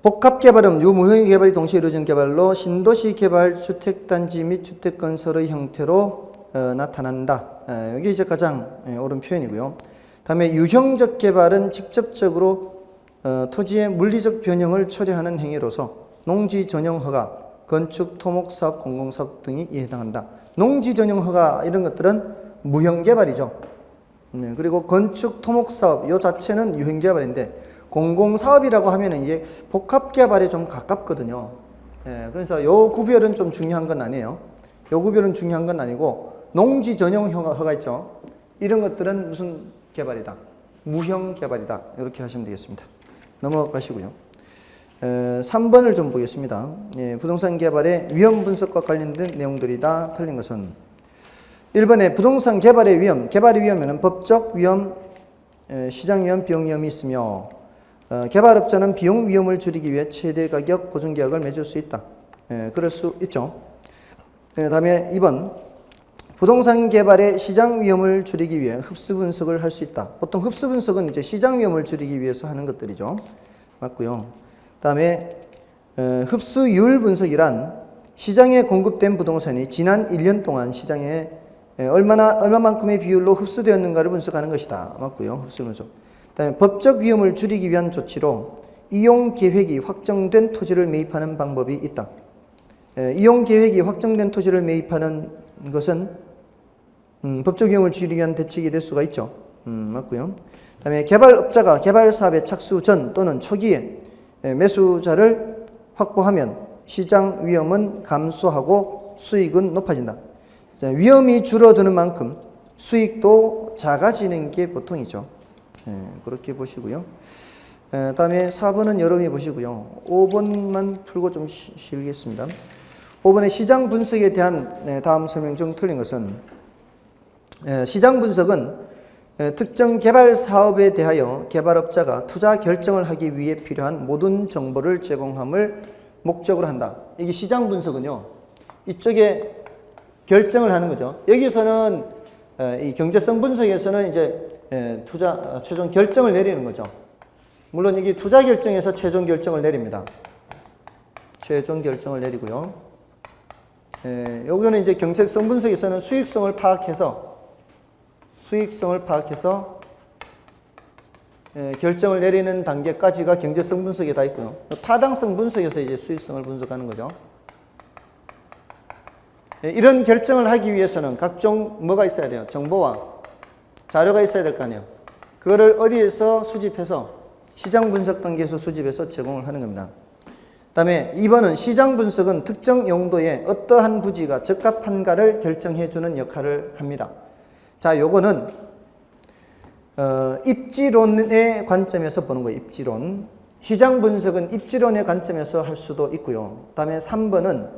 복합 개발은 유무형 개발이 동시에 이루어진 개발로 신도시 개발 주택단지 및 주택건설의 형태로 나타난다. 여기 이제 가장 옳은 표현이고요. 다음에 유형적 개발은 직접적으로 토지의 물리적 변형을 초래하는 행위로서 농지 전용 허가, 건축, 토목사업, 공공사업 등이 이에 해당한다. 농지 전용 허가 이런 것들은 무형 개발이죠. 그리고 건축, 토목사업 요 자체는 유형 개발인데 공공사업이라고 하면은 이게 복합 개발에 좀 가깝거든요. 그래서 요 구별은 좀 중요한 건 아니에요. 요 구별은 중요한 건 아니고 농지 전용 허가 있죠. 이런 것들은 무슨 개발이다? 무형 개발이다. 이렇게 하시면 되겠습니다. 넘어가시고요. 3번을 좀 보겠습니다. 부동산 개발의 위험 분석과 관련된 내용들이다. 틀린 것은 1번에 부동산 개발의 위험, 개발의 위험에는 법적 위험, 시장 위험, 비용 위험이 있으며 개발업자는 비용 위험을 줄이기 위해 최대 가격 보증 계약을 맺을 수 있다. 그럴 수 있죠. 다음에 2번 부동산 개발의 시장 위험을 줄이기 위해 흡수 분석을 할 수 있다. 보통 흡수 분석은 이제 시장 위험을 줄이기 위해서 하는 것들이죠. 맞고요. 다음에 흡수율 분석이란 시장에 공급된 부동산이 지난 1년 동안 시장에 얼마만큼의 비율로 흡수되었는가를 분석하는 것이다. 맞고요. 흡수 분석. 그다음에 법적 위험을 줄이기 위한 조치로 이용 계획이 확정된 토지를 매입하는 방법이 있다. 이용 계획이 확정된 토지를 매입하는 것은 법적 위험을 줄이기 위한 대책이 될 수가 있죠. 맞고요. 그다음에 개발업자가 개발 사업에 착수 전 또는 초기에 매수자를 확보하면 시장 위험은 감소하고 수익은 높아진다. 위험이 줄어드는 만큼 수익도 작아지는 게 보통이죠. 그렇게 보시고요. 다음에 4번은 여러분이 보시고요. 5번만 풀고 좀 쉬겠습니다. 5번의 시장 분석에 대한 다음 설명 중 틀린 것은 시장 분석은 특정 개발 사업에 대하여 개발업자가 투자 결정을 하기 위해 필요한 모든 정보를 제공함을 목적으로 한다. 이게 시장 분석은요. 이쪽에 결정을 하는 거죠. 여기서는 이 경제성 분석에서는 이제 투자 최종 결정을 내리는 거죠. 물론 이게 투자 결정에서 최종 결정을 내립니다. 최종 결정을 내리고요. 여기는 이제 경제성 분석에서는 수익성을 파악해서 결정을 내리는 단계까지가 경제성 분석에 다 있고요. 타당성 분석에서 이제 수익성을 분석하는 거죠. 이런 결정을 하기 위해서는 각종 뭐가 있어야 돼요? 정보와 자료가 있어야 될 거 아니에요. 그거를 어디에서 수집해서 시장 분석 단계에서 수집해서 제공을 하는 겁니다. 그다음에 2번은 시장 분석은 특정 용도에 어떠한 부지가 적합한가를 결정해주는 역할을 합니다. 자, 요거는 입지론의 관점에서 보는 거예요. 입지론. 시장 분석은 입지론의 관점에서 할 수도 있고요. 그다음에 3번은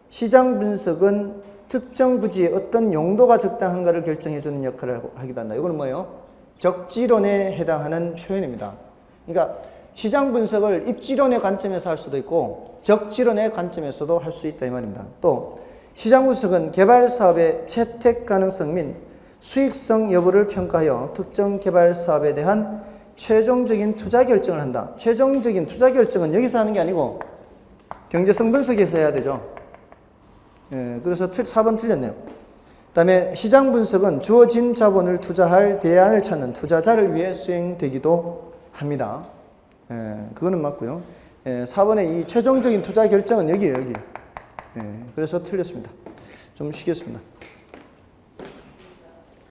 시장 분석은 특정 부지에 어떤 용도가 적당한가를 결정해주는 역할을 하기도 한다. 이거는 뭐예요? 적지론에 해당하는 표현입니다. 그러니까 시장 분석을 입지론의 관점에서 할 수도 있고 적지론의 관점에서도 할 수 있다 이 말입니다. 또 시장 분석은 개발 사업의 채택 가능성 및 수익성 여부를 평가하여 특정 개발 사업에 대한 최종적인 투자 결정을 한다. 최종적인 투자 결정은 여기서 하는 게 아니고 경제성 분석에서 해야 되죠. 예, 그래서 4번 틀렸네요. 그 다음에 시장 분석은 주어진 자본을 투자할 대안을 찾는 투자자를 위해 수행되기도 합니다. 예, 그거는 맞고요. 예, 4번의 이 최종적인 투자 결정은 여기에요, 여기. 예, 그래서 틀렸습니다. 좀 쉬겠습니다.